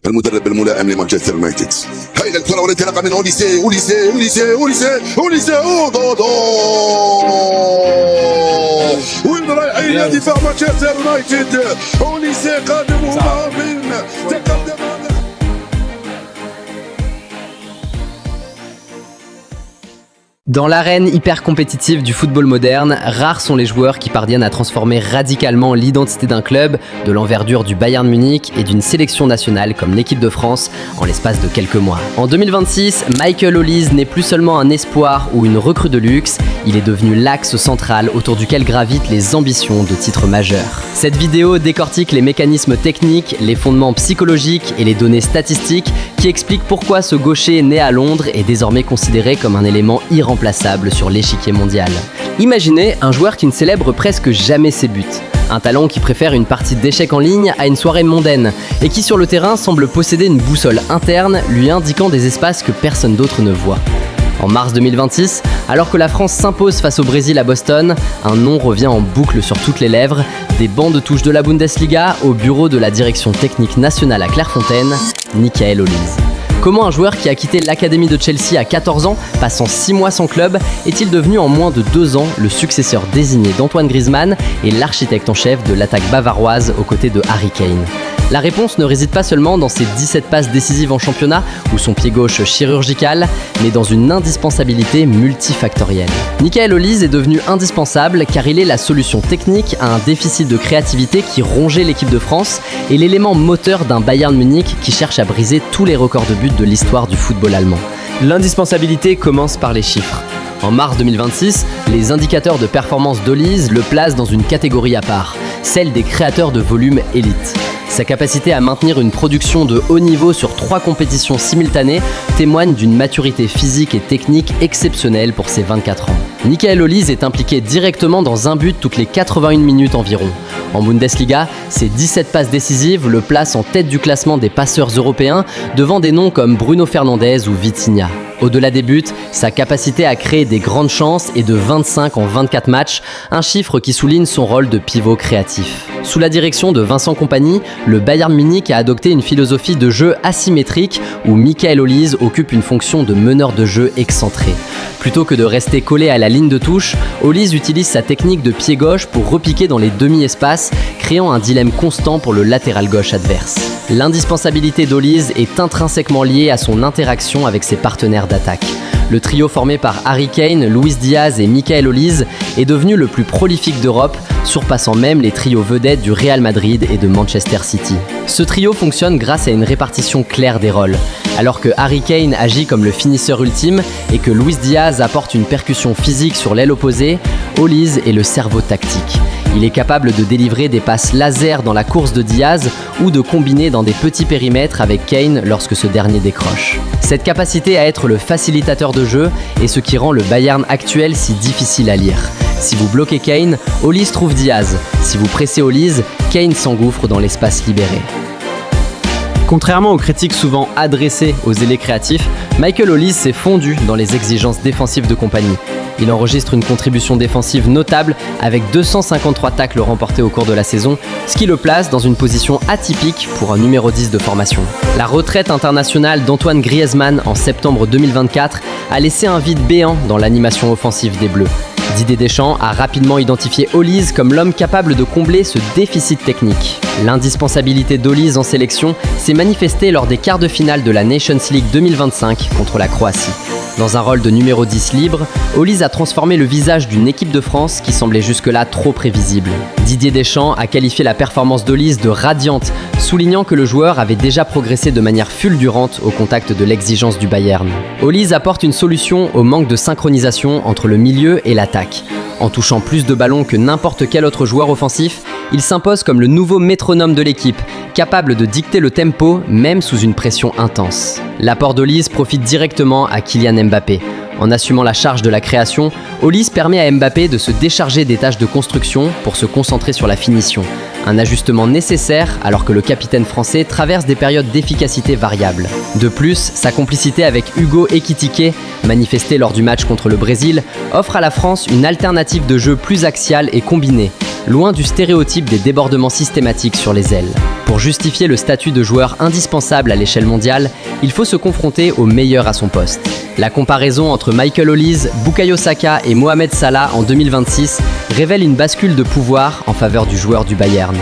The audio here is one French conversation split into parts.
المدرب الملائم لمانشستر يونايتد. هاي الكرة والانطلاقة من أوليسي أوليسي أوليسي أوليسي أوليسي وين رايحين دفاع مانشستر يونايتد. أوليسي قادمهما من تقدم. Dans l'arène hyper compétitive du football moderne, rares sont les joueurs qui parviennent à transformer radicalement l'identité d'un club, de l'envergure du Bayern Munich et d'une sélection nationale comme l'équipe de France en l'espace de quelques mois. En 2026, Michael Olise n'est plus seulement un espoir ou une recrue de luxe, il est devenu l'axe central autour duquel gravitent les ambitions de titres majeurs. Cette vidéo décortique les mécanismes techniques, les fondements psychologiques et les données statistiques qui expliquent pourquoi ce gaucher né à Londres est désormais considéré comme un élément irremplaçable sur l'échiquier mondial. Imaginez un joueur qui ne célèbre presque jamais ses buts. Un talent qui préfère une partie d'échecs en ligne à une soirée mondaine et qui sur le terrain semble posséder une boussole interne lui indiquant des espaces que personne d'autre ne voit. En mars 2026, alors que la France s'impose face au Brésil à Boston, un nom revient en boucle sur toutes les lèvres, des bancs de touche de la Bundesliga au bureau de la direction technique nationale à Clairefontaine, Michael Olise. Comment un joueur qui a quitté l'académie de Chelsea à 14 ans, passant 6 mois sans club, est-il devenu en moins de 2 ans le successeur désigné d'Antoine Griezmann et l'architecte en chef de l'attaque bavaroise aux côtés de Harry Kane ? La réponse ne réside pas seulement dans ses 17 passes décisives en championnat ou son pied gauche chirurgical, mais dans une indispensabilité multifactorielle. Michael Olise est devenu indispensable car il est la solution technique à un déficit de créativité qui rongeait l'équipe de France et l'élément moteur d'un Bayern Munich qui cherche à briser tous les records de buts de l'histoire du football allemand. L'indispensabilité commence par les chiffres. En mars 2026, les indicateurs de performance d'Olise le placent dans une catégorie à part, celle des créateurs de volume élite. Sa capacité à maintenir une production de haut niveau sur 3 compétitions simultanées témoigne d'une maturité physique et technique exceptionnelle pour ses 24 ans. Michael Olise est impliqué directement dans un but toutes les 81 minutes environ. En Bundesliga, ses 17 passes décisives le placent en tête du classement des passeurs européens devant des noms comme Bruno Fernandes ou Vitinha. Au-delà des buts, sa capacité à créer des grandes chances est de 25 en 24 matchs, un chiffre qui souligne son rôle de pivot créatif. Sous la direction de Vincent Kompany, le Bayern Munich a adopté une philosophie de jeu asymétrique où Michael Olise occupe une fonction de meneur de jeu excentré. Plutôt que de rester collé à la ligne de touche, Olise utilise sa technique de pied gauche pour repiquer dans les demi-espaces, créant un dilemme constant pour le latéral gauche adverse. L'indispensabilité d'Olise est intrinsèquement liée à son interaction avec ses partenaires d'attaque. Le trio formé par Harry Kane, Luis Diaz et Michael Olise est devenu le plus prolifique d'Europe, surpassant même les trios vedettes du Real Madrid et de Manchester City. Ce trio fonctionne grâce à une répartition claire des rôles. Alors que Harry Kane agit comme le finisseur ultime et que Luis Diaz apporte une percussion physique sur l'aile opposée, Olise est le cerveau tactique. Il est capable de délivrer des passes laser dans la course de Diaz ou de combiner dans des petits périmètres avec Kane lorsque ce dernier décroche. Cette capacité à être le facilitateur de jeu est ce qui rend le Bayern actuel si difficile à lire. Si vous bloquez Kane, Olise trouve Diaz. Si vous pressez Olise, Kane s'engouffre dans l'espace libéré. Contrairement aux critiques souvent adressées aux ailés créatifs, Michael Olise s'est fondu dans les exigences défensives de Kompany. Il enregistre une contribution défensive notable avec 253 tacles remportés au cours de la saison, ce qui le place dans une position atypique pour un numéro 10 de formation. La retraite internationale d'Antoine Griezmann en septembre 2024 a laissé un vide béant dans l'animation offensive des Bleus. Didier Deschamps a rapidement identifié Olise comme l'homme capable de combler ce déficit technique. L'indispensabilité d'Olise en sélection s'est manifestée lors des quarts de finale de la Nations League 2025 contre la Croatie. Dans un rôle de numéro 10 libre, Olise a transformé le visage d'une équipe de France qui semblait jusque-là trop prévisible. Didier Deschamps a qualifié la performance d'Olise de radiante, soulignant que le joueur avait déjà progressé de manière fulgurante au contact de l'exigence du Bayern. Olise apporte une solution au manque de synchronisation entre le milieu et l'attaque. En touchant plus de ballons que n'importe quel autre joueur offensif, il s'impose comme le nouveau métronome de l'équipe, capable de dicter le tempo même sous une pression intense. L'apport d'Olise profite directement à Kylian Mbappé. En assumant la charge de la création, Olise permet à Mbappé de se décharger des tâches de construction pour se concentrer sur la finition. Un ajustement nécessaire alors que le capitaine français traverse des périodes d'efficacité variables. De plus, sa complicité avec Hugo Ekitike manifesté lors du match contre le Brésil, offre à la France une alternative de jeu plus axiale et combinée, loin du stéréotype des débordements systématiques sur les ailes. Pour justifier le statut de joueur indispensable à l'échelle mondiale, il faut se confronter au meilleur à son poste. La comparaison entre Michael Olise, Bukayo Saka et Mohamed Salah en 2026 révèle une bascule de pouvoir en faveur du joueur du Bayern.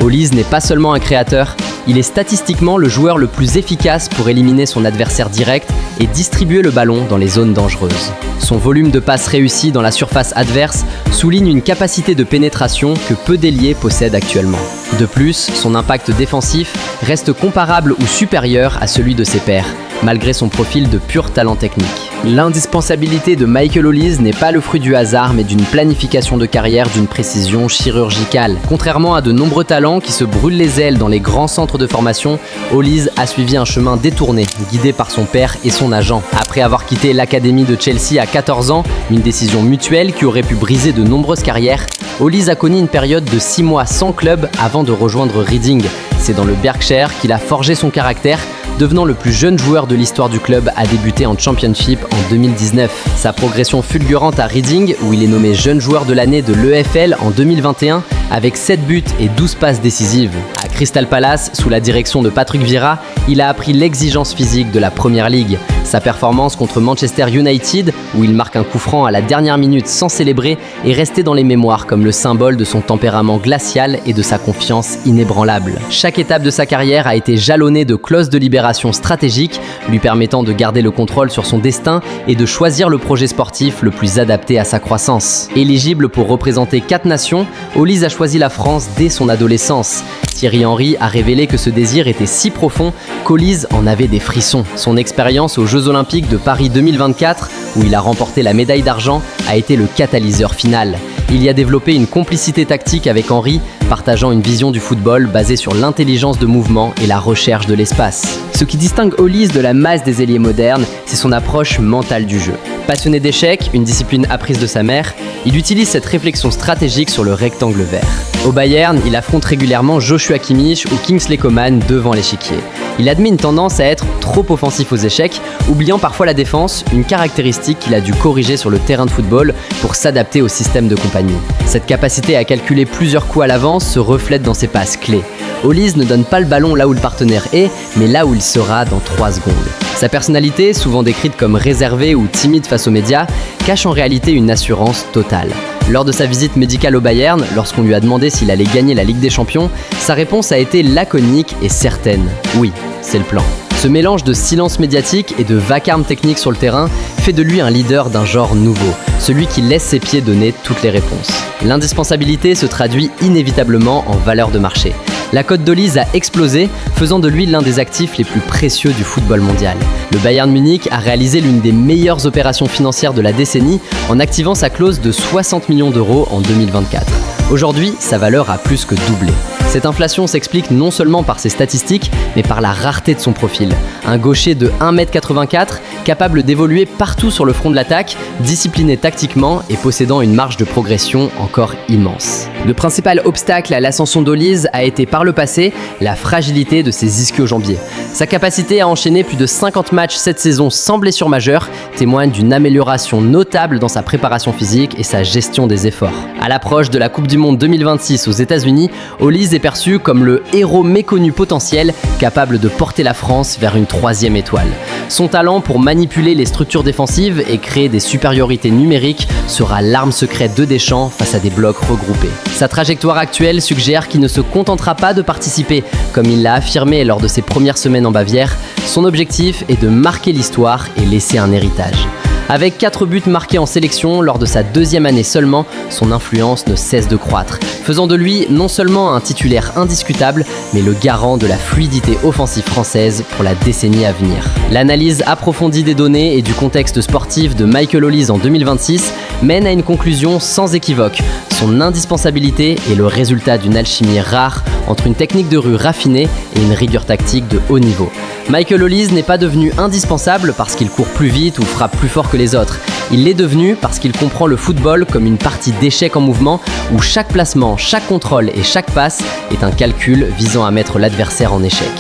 Olise n'est pas seulement un créateur, il est statistiquement le joueur le plus efficace pour éliminer son adversaire direct et distribuer le ballon dans les zones dangereuses. Son volume de passes réussies dans la surface adverse souligne une capacité de pénétration que peu d'ailiers possèdent actuellement. De plus, son impact défensif reste comparable ou supérieur à celui de ses pairs, malgré son profil de pur talent technique. L'indispensabilité de Michael Olise n'est pas le fruit du hasard, mais d'une planification de carrière d'une précision chirurgicale. Contrairement à de nombreux talents qui se brûlent les ailes dans les grands centres de formation, Olise a suivi un chemin détourné, guidé par son père et son agent. Après avoir quitté l'académie de Chelsea à 14 ans, une décision mutuelle qui aurait pu briser de nombreuses carrières, Olise a connu une période de 6 mois sans club avant de rejoindre Reading. C'est dans le Berkshire qu'il a forgé son caractère, devenant le plus jeune joueur de l'histoire du club à débuter en Championship en 2019. Sa progression fulgurante à Reading, où il est nommé jeune joueur de l'année de l'EFL en 2021, avec 7 buts et 12 passes décisives. À Crystal Palace, sous la direction de Patrick Vieira, il a appris l'exigence physique de la Premier League. Sa performance contre Manchester United, où il marque un coup franc à la dernière minute sans célébrer, est restée dans les mémoires comme le symbole de son tempérament glacial et de sa confiance inébranlable. Chaque étape de sa carrière a été jalonnée de clauses de libération stratégiques, lui permettant de garder le contrôle sur son destin et de choisir le projet sportif le plus adapté à sa croissance. Éligible pour représenter 4 nations, Olise a choisi la France dès son adolescence. Thierry Henry a révélé que ce désir était si profond qu'Olise en avait des frissons. Son expérience aux Jeux Olympiques de Paris 2024, où il a remporté la médaille d'argent, a été le catalyseur final. Il y a développé une complicité tactique avec Henry, partageant une vision du football basée sur l'intelligence de mouvement et la recherche de l'espace. Ce qui distingue Olise de la masse des ailiers modernes, c'est son approche mentale du jeu. Passionné d'échecs, une discipline apprise de sa mère, il utilise cette réflexion stratégique sur le rectangle vert. Au Bayern, il affronte régulièrement Joshua Kimmich ou Kingsley Coman devant l'échiquier. Il admet une tendance à être trop offensif aux échecs, oubliant parfois la défense, une caractéristique qu'il a dû corriger sur le terrain de football pour s'adapter au système de compagnie. Cette capacité à calculer plusieurs coups à l'avance se reflète dans ses passes clés. Olise ne donne pas le ballon là où le partenaire est, mais là où il sera dans 3 secondes. Sa personnalité, souvent décrite comme réservée ou timide face aux médias, cache en réalité une assurance totale. Lors de sa visite médicale au Bayern, lorsqu'on lui a demandé s'il allait gagner la Ligue des Champions, sa réponse a été laconique et certaine. Oui, c'est le plan. Ce mélange de silence médiatique et de vacarme technique sur le terrain fait de lui un leader d'un genre nouveau, celui qui laisse ses pieds donner toutes les réponses. L'indispensabilité se traduit inévitablement en valeur de marché. La cote d'Olise a explosé, faisant de lui l'un des actifs les plus précieux du football mondial. Le Bayern Munich a réalisé l'une des meilleures opérations financières de la décennie en activant sa clause de 60 millions d'euros en 2024. Aujourd'hui, sa valeur a plus que doublé. Cette inflation s'explique non seulement par ses statistiques, mais par la rareté de son profil. Un gaucher de 1m84, capable d'évoluer partout sur le front de l'attaque, discipliné tactiquement et possédant une marge de progression encore immense. Le principal obstacle à l'ascension d'Olise a été par le passé la fragilité de ses ischio-jambiers. Sa capacité à enchaîner plus de 50 matchs cette saison sans blessure majeure témoigne d'une amélioration notable dans sa préparation physique et sa gestion des efforts. À l'approche de la Coupe du Monde 2026 aux États-Unis, Olise est perçu comme le héros méconnu potentiel capable de porter la France vers une 3e étoile. Son talent pour manipuler les structures défensives et créer des supériorités numériques sera l'arme secrète de Deschamps face à des blocs regroupés. Sa trajectoire actuelle suggère qu'il ne se contentera pas de participer, comme il l'a affirmé lors de ses premières semaines en Bavière. Son objectif est de marquer l'histoire et laisser un héritage. Avec 4 buts marqués en sélection lors de sa 2e année seulement, son influence ne cesse de croître, faisant de lui non seulement un titulaire indiscutable, mais le garant de la fluidité offensive française pour la décennie à venir. L'analyse approfondie des données et du contexte sportif de Michael Olise en 2026 mène à une conclusion sans équivoque. Son indispensabilité est le résultat d'une alchimie rare entre une technique de rue raffinée et une rigueur tactique de haut niveau. Michael Olise n'est pas devenu indispensable parce qu'il court plus vite ou frappe plus fort que les autres. Il l'est devenu parce qu'il comprend le football comme une partie d'échecs en mouvement où chaque placement, chaque contrôle et chaque passe est un calcul visant à mettre l'adversaire en échec.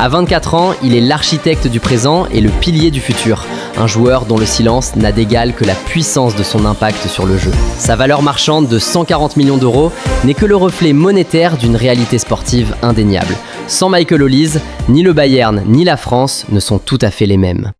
À 24 ans, il est l'architecte du présent et le pilier du futur. Un joueur dont le silence n'a d'égal que la puissance de son impact sur le jeu. Sa valeur marchande de 140 millions d'euros n'est que le reflet monétaire d'une réalité sportive indéniable. Sans Michael Olise, ni le Bayern ni la France ne sont tout à fait les mêmes.